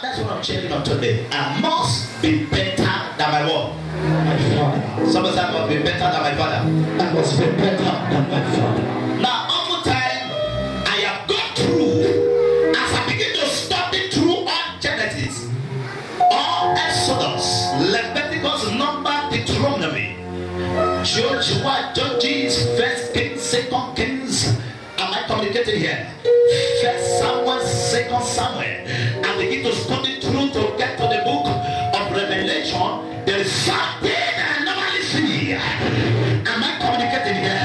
That's what I'm sharing on today. I must be better than my what? My father. Somebody say I must be better than my father. I must be better than my father. Now, oftentimes I have gone through as I begin to study through all Genesis, all Exodus, Leviticus, Numbers, Deuteronomy, Judges, First Kings, Second Kings. Am I communicating here? First Samuel, Second Samuel. I begin to study through to get to the book of Revelation. There is something I normally see. Am I communicating here?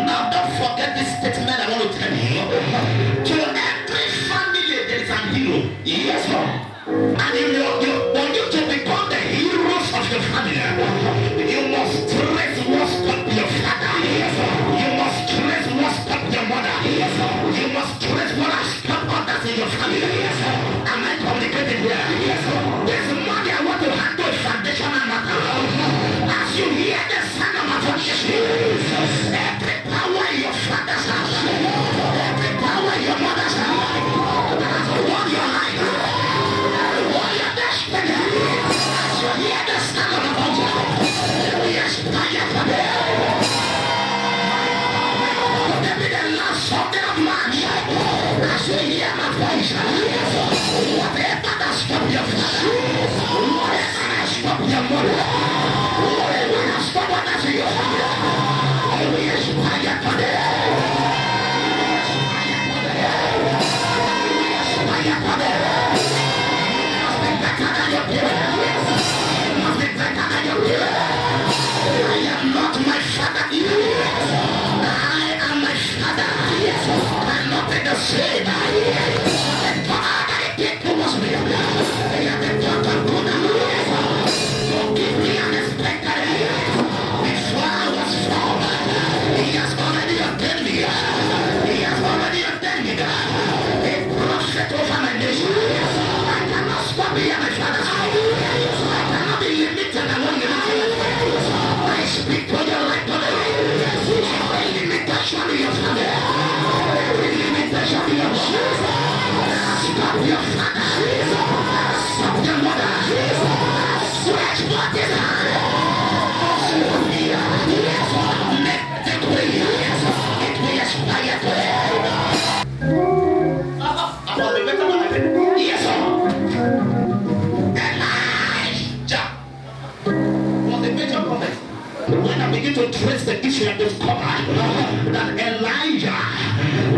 Now don't forget this statement I want to tell you. To every family there is an hero. Yes, sir. And when you to become the heroes of your family, you must trace what's up your father. You must trace what's up your mother. You must trace what has come others in your family. Am I communicating here? There's money I want to handle a foundational matter. As you hear the sound of my voice, every power in your father's house, every power in your mother's house, that has won your life. As you hear the sound of the voice, we aspire for them. Let me the last Sunday of March. As you hear my voice, whatever that stop your father, whatever that stop your mother, whatever that stop others in your family, we aspire for them. We aspire for them. I am not my father. I am my father. I'm not in the same. And Father, I get towards me. I am the God of God. Forgive me unexpected. Before I was formed, He has already ordained me. He has already ordained me. A prophet over my nation. I cannot stop me and my father's house. I cannot be limited. I won't limit you. I speak to your life today. Every limitation in your family, every limitation in your life, stop your father, stop your mother, stretch for this hand. Make the way, it will aspire to it. I will be better than my friend. Yes, sir. Elijah was a major prophet. When I begin to trace the issue and discover that Elijah,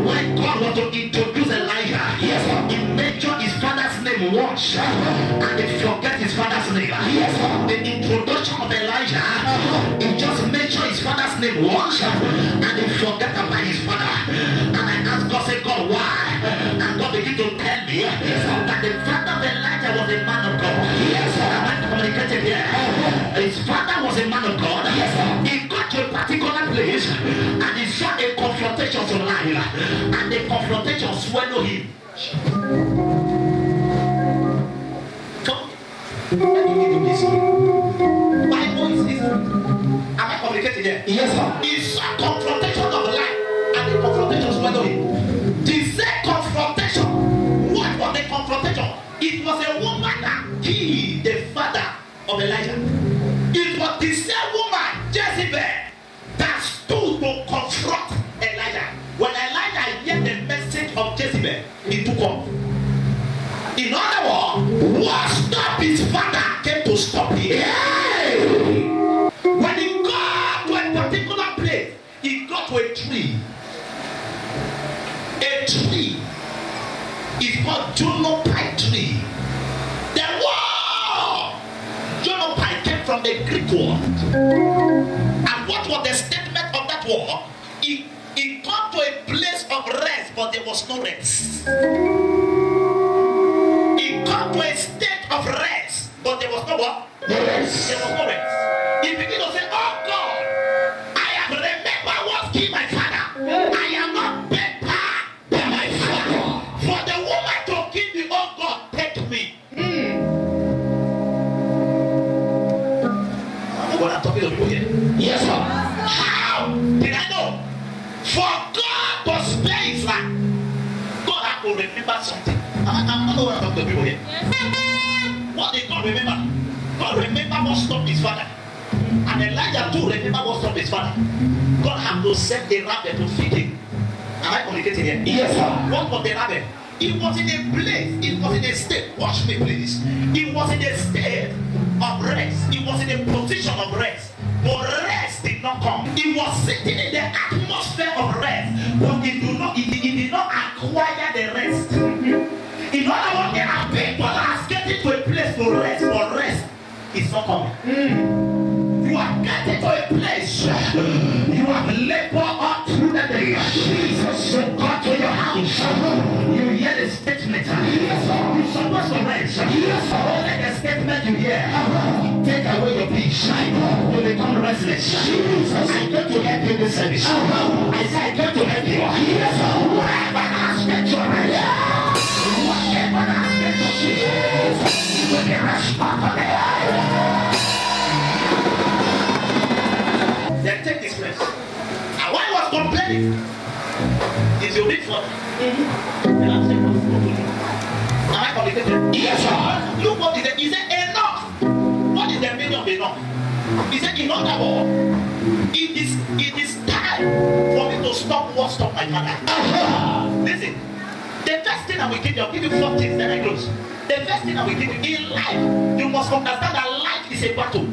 when God was to introduce Elijah, he mentioned his father's name once and he forget his father's name. The introduction of Elijah, he just mentioned his father's name once and he forget about his father. And I asked God, say, God, why? And God began to tell me that the father of Elijah was a man of God. Am I communicating here? His father was a man of God. He got to a particular place and he saw a confrontation to life, and the confrontation swallowed him. So, let me give you this. Bible is history. Am I communicating here? Yes, sir. He saw confrontation of life, and the confrontation swallowed him. The same confrontation. What was the confrontation? It was a woman that killed the father of Elijah. It was the same woman, Jezebel, that stood to confront Elijah. When Elijah heard the message of Jezebel, he took off. In other words, what stopped his father came to stop him. When he got to a particular place, he got to a tree. A tree is called Juniper tree. The word Juniper came from the Greek word. And what was the statement of that word? He came to a place of rest, but there was no rest. He came to a state of rest, but there was no what? No rest. There was no rest. He began to say, oh God, I have remembered what killed my father. I am not better than my father. For the woman to kill me, oh God, take me. What I'm talking about here? Yes, sir. How did I know? For God to spare his life, God had to remember something. I don't know what I'm talking to people here. What did God remember? God remember what stopped his father. And Elijah too remember what stopped his father. God had to send a rabbit to feed him. Am I communicating here? Yes, sir. What was the rabbit? He was in a place, he was in a state. Watch me, please. He was in a state of rest. He was in a position of rest. But rest did not come. He was sitting in the atmosphere of rest. But he did not acquire the rest. In other words, there are people that are getting to a place to rest, but rest is not coming. You are getting to a place. You have labored up through the day. Jesus, you got to your house. You hear the statement. You're supposed to rest. Only the statement you hear. Take away your peace. You become restless. I got to help you this service. I said I got to help you. Whatever aspect you are, whatever aspect of Jesus, you will be responsible. Then take this place. And when he was complaining, is your big father. Am I communicating? Yes, sir. Look what he said. He said, enough. What is the meaning of enough? He said, in other words, it is time for me to stop what stopped my father. Listen, the first thing I will give you, I'll give you 4 things, then I close. The first thing I will give you in life, you must understand that life is a battle.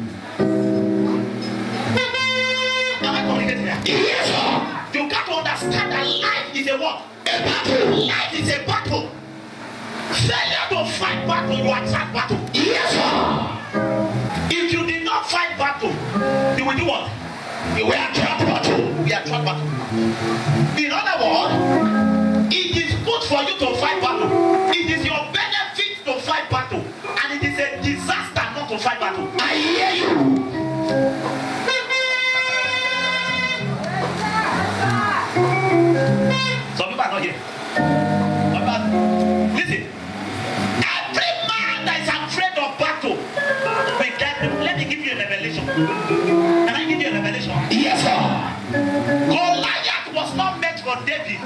Am I communicating here? Yes, sir. You got to understand that life is a what? A battle. Life is a battle. Failure to fight battle, you attract battle. Yes, sir. If you did not fight battle, you will do what? You will attract battle. We attract battle. In other words, it is good for you to fight battle. It is your benefit to fight battle. And it is a disaster not to fight battle. I hear you. Some people are not here. Listen, every man that is afraid of battle, let me give you a revelation. Can I give you a revelation? Yes, sir. Goliath was not meant for David.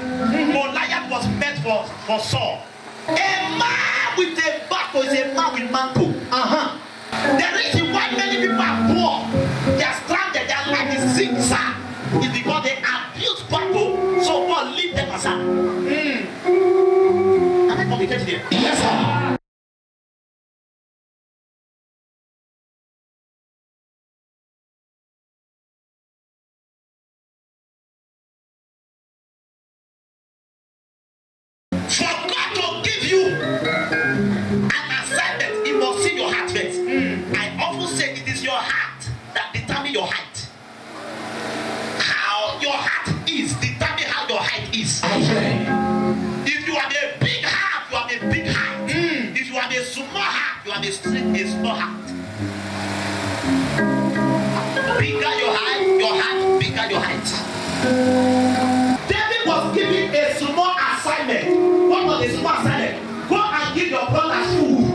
Goliath was meant for Saul. A man with a battle is a man with mantle. The reason why many people are poor, they are stranded, their life is zigzag, is because they abuse battle, so God leave them aside. Am I communicating here? Yes, sir. For God to give you an assignment, He must see your heart first. I often say it is your heart that determines your height. How your heart is determines how your height is. If you have a big heart, you have a big height. If you have a small heart, you have a small heart. Bigger your heart, bigger your height. David was given a small assignment. What was the small assignment? Go and give your brothers food.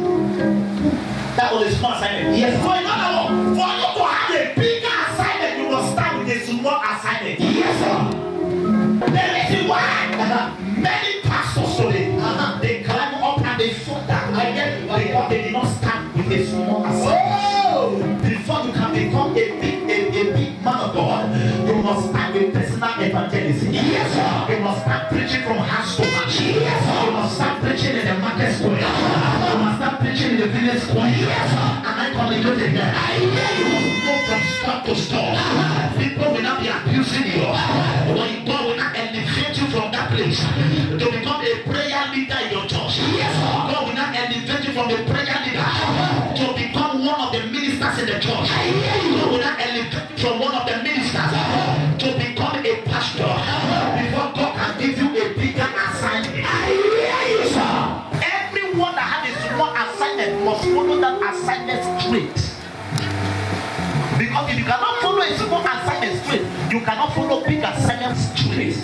That was a small assignment. Yes. So in other words, for you to have a bigger assignment, you must start with a small assignment. Yes, sir. The reason why many pastors today they climb up and they fall down because they did not start with a small assignment. Before you can become a big man of God, you must start with personal evangelism. Yes, sir. You must start preaching from house to house. Yes, sir. You must start preaching in the market square. You must start preaching in the village square. Yes, sir. And I communicated that. You must go from store to store. People will not be abusing you. When God will not elevate you from that place to become a prayer leader in your church. Yes, sir. God will not elevate you from a prayer leader to become one of the ministers in the church. God will not elevate you from one of the ministers to become a pastor before God can give you a bigger assignment. Everyone that has a small assignment must follow that assignment straight. Because if you cannot follow a small assignment straight, you cannot follow big assignment straight.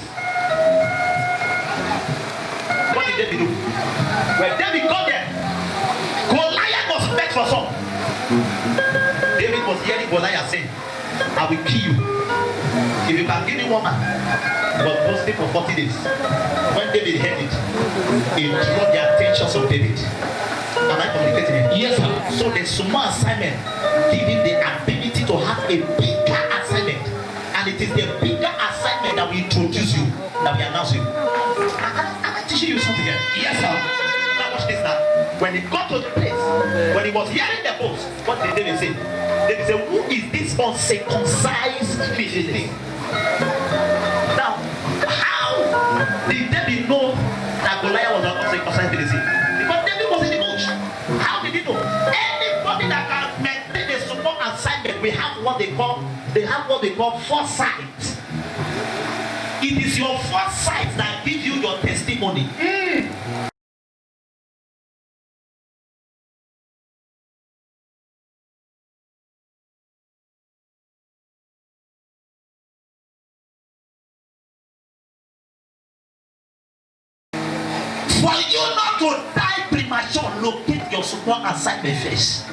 What did David do? When David got there, Goliath was meant for some. David was hearing Goliath saying, I will kill you. If you can give me one man, he was posting for 40 days. When David heard it, he drew the attention of David. getting it? Yes, sir. So the small assignment give him the ability to have a bigger assignment. And it is the bigger assignment that we introduce you, that we announce you. Am I teaching you something here? Yes, sir. Now watch this now. When he got to the place, when he was hearing the voice, what did David say? David said, who is this uncircumcised Philistine? Now, how did David know that Goliath was an uncircumcised Philistine? Because David was in the bush. How did he know? Anybody that can maintain a support assignment, we have what they call foresight. It is your foresight that gives you your testimony. For you not to die premature, locate your support assignment first.